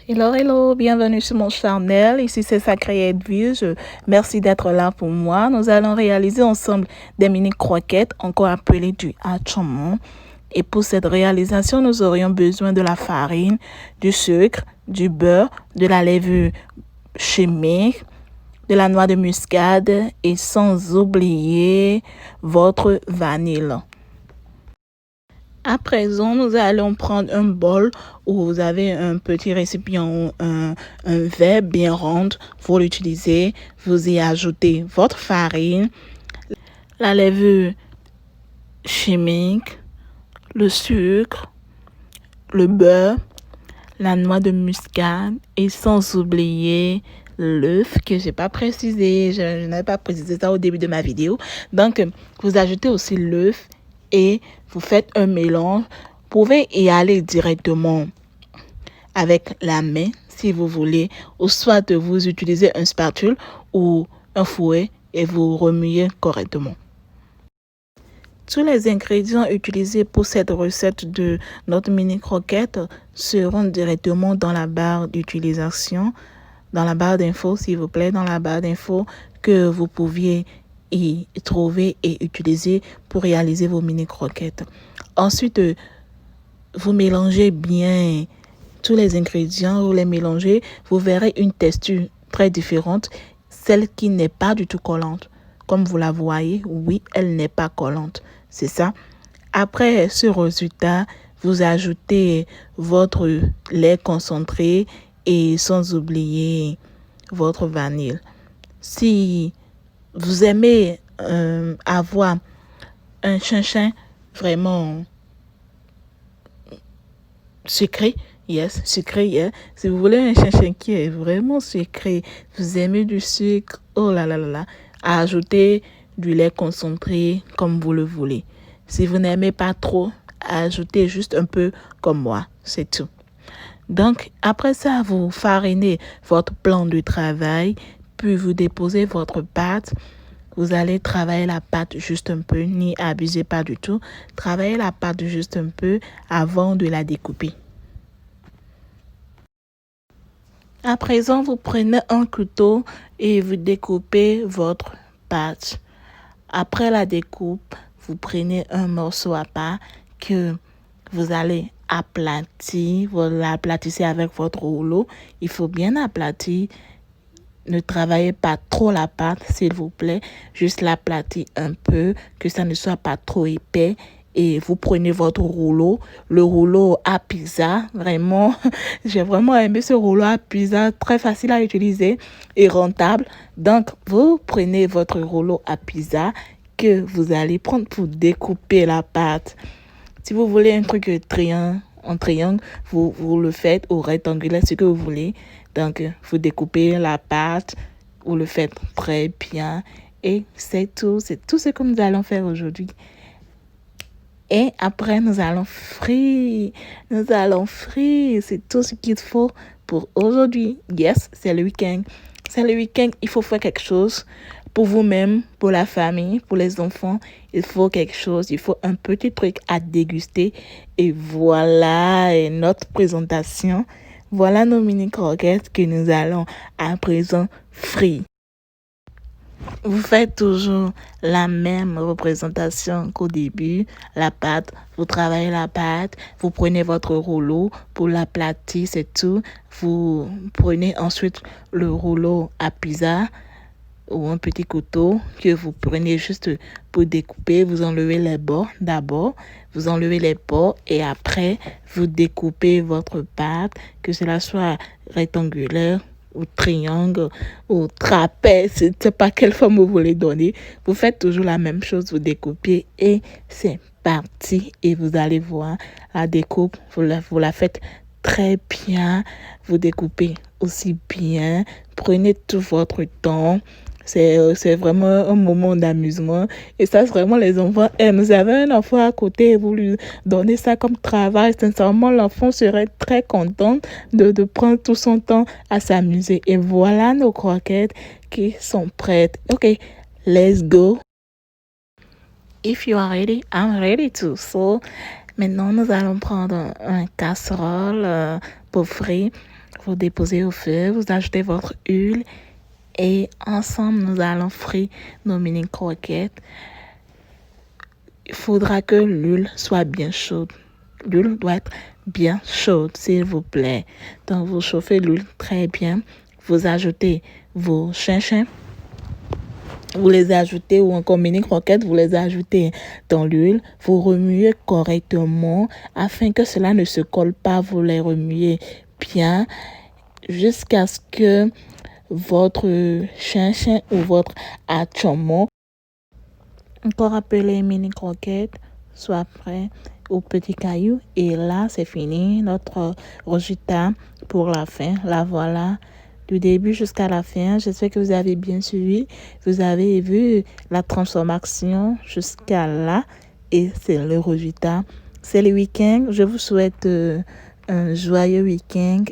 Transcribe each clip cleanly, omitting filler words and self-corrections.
Hello, hello, bienvenue sur mon channel. Ici, c'est Sacré Edwige. Merci d'être là pour moi. Nous allons réaliser ensemble des mini croquettes, encore appelées du hachement. Et pour cette réalisation, nous aurions besoin de la farine, du sucre, du beurre, de la levure chimique, de la noix de muscade et sans oublier votre vanille. À présent, nous allons prendre un bol où vous avez un petit récipient ou un verre bien rond. Vous l'utilisez, vous y ajoutez votre farine, la levure chimique, le sucre, le beurre, la noix de muscade et sans oublier l'œuf que j'ai pas précisé. Je n'avais pas précisé ça au début de ma vidéo. Donc, vous ajoutez aussi l'œuf et vous faites un mélange. Vous pouvez y aller directement avec la main si vous voulez, ou soit vous utilisez un spatule ou un fouet et vous remuez correctement. Tous les ingrédients utilisés pour cette recette de notre mini croquette seront directement dans la barre d'utilisation, dans la barre d'infos s'il vous plaît, dans la barre d'infos que vous pouviez y trouver et utiliser pour réaliser vos mini croquettes. Ensuite, vous mélangez bien tous les ingrédients, vous les mélangez, vous verrez une texture très différente, celle qui n'est pas du tout collante. Comme vous la voyez, oui, elle n'est pas collante. C'est ça. Après ce résultat, vous ajoutez votre lait concentré et sans oublier votre vanille. Si vous aimez avoir un chinchin vraiment sucré, yes, sucré, yeah. Si vous voulez un chinchin qui est vraiment sucré, vous aimez du sucre, oh là là là là, ajoutez du lait concentré comme vous le voulez. Si vous n'aimez pas trop, ajoutez juste un peu comme moi, c'est tout. Donc, après ça, vous farinez votre plan de travail, puis vous déposez votre pâte. Vous allez travailler la pâte juste un peu, n'y abusez pas du tout. Travaillez la pâte juste un peu avant de la découper. À présent, vous prenez un couteau et vous découpez votre pâte. Après la découpe, vous prenez un morceau à part que vous allez aplatir. Vous l'aplatissez avec votre rouleau. Il faut bien aplatir. Ne travaillez pas trop la pâte, s'il vous plaît. Juste l'aplatir un peu, que ça ne soit pas trop épais. Et vous prenez votre rouleau, le rouleau à pizza. Vraiment, j'ai vraiment aimé ce rouleau à pizza. Très facile à utiliser et rentable. Donc, vous prenez votre rouleau à pizza que vous allez prendre pour découper la pâte. Si vous voulez un truc en triangle, vous le faites au rectangulaire, ce que vous voulez. Donc, vous découpez la pâte, vous le faites très bien. Et c'est tout ce que nous allons faire aujourd'hui. Et après, nous allons frire. C'est tout ce qu'il faut pour aujourd'hui. Yes, c'est le week-end. C'est le week-end, il faut faire quelque chose pour vous-même, pour la famille, pour les enfants. Il faut quelque chose, il faut un petit truc à déguster. Et voilà notre présentation. Voilà nos mini croquettes que nous allons à présent frire. Vous faites toujours la même représentation qu'au début. La pâte, vous travaillez la pâte, vous prenez votre rouleau pour l'aplatir, c'est tout. Vous prenez ensuite le rouleau à pizza ou un petit couteau que vous prenez juste pour découper. Vous enlevez les bords d'abord, vous enlevez les bords et après, vous découpez votre pâte, que cela soit rectangulaire ou triangle ou trapèze, je ne sais pas quelle forme vous voulez donner. Vous faites toujours la même chose, vous découpez et c'est parti. Et vous allez voir la découpe, vous la faites très bien. Vous découpez aussi bien. Prenez tout votre temps. C'est vraiment un moment d'amusement. Et ça, vraiment, les enfants aiment. Vous avez un enfant à côté et vous lui donnez ça comme travail. Sincèrement, l'enfant serait très content de prendre tout son temps à s'amuser. Et voilà nos croquettes qui sont prêtes. OK, let's go. If you are ready, I'm ready too. So, maintenant, nous allons prendre un casserole pour frire. Vous déposez au feu, vous ajoutez votre huile et ensemble, nous allons frire nos mini croquettes. Il faudra que l'huile soit bien chaude. L'huile doit être bien chaude, s'il vous plaît. Donc, vous chauffez l'huile très bien. Vous ajoutez vos chinchin. Vous les ajoutez ou encore mini croquettes, vous les ajoutez dans l'huile. Vous remuez correctement afin que cela ne se colle pas. Vous les remuez bien jusqu'à ce que votre chinchin ou votre atchomo, encore appelé mini croquettes, soit prêt au petit caillou. Et là, c'est fini. Notre rojita pour la fin. La voilà. Du début jusqu'à la fin. J'espère que vous avez bien suivi. Vous avez vu la transformation jusqu'à là. Et c'est le rojita. C'est le week-end. Je vous souhaite un joyeux week-end.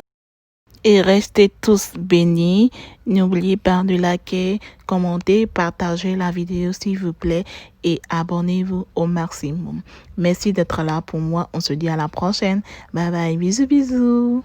Et restez tous bénis. N'oubliez pas de liker, commenter, partager la vidéo s'il vous plaît. Et abonnez-vous au maximum. Merci d'être là pour moi. On se dit à la prochaine. Bye bye. Bisous bisous.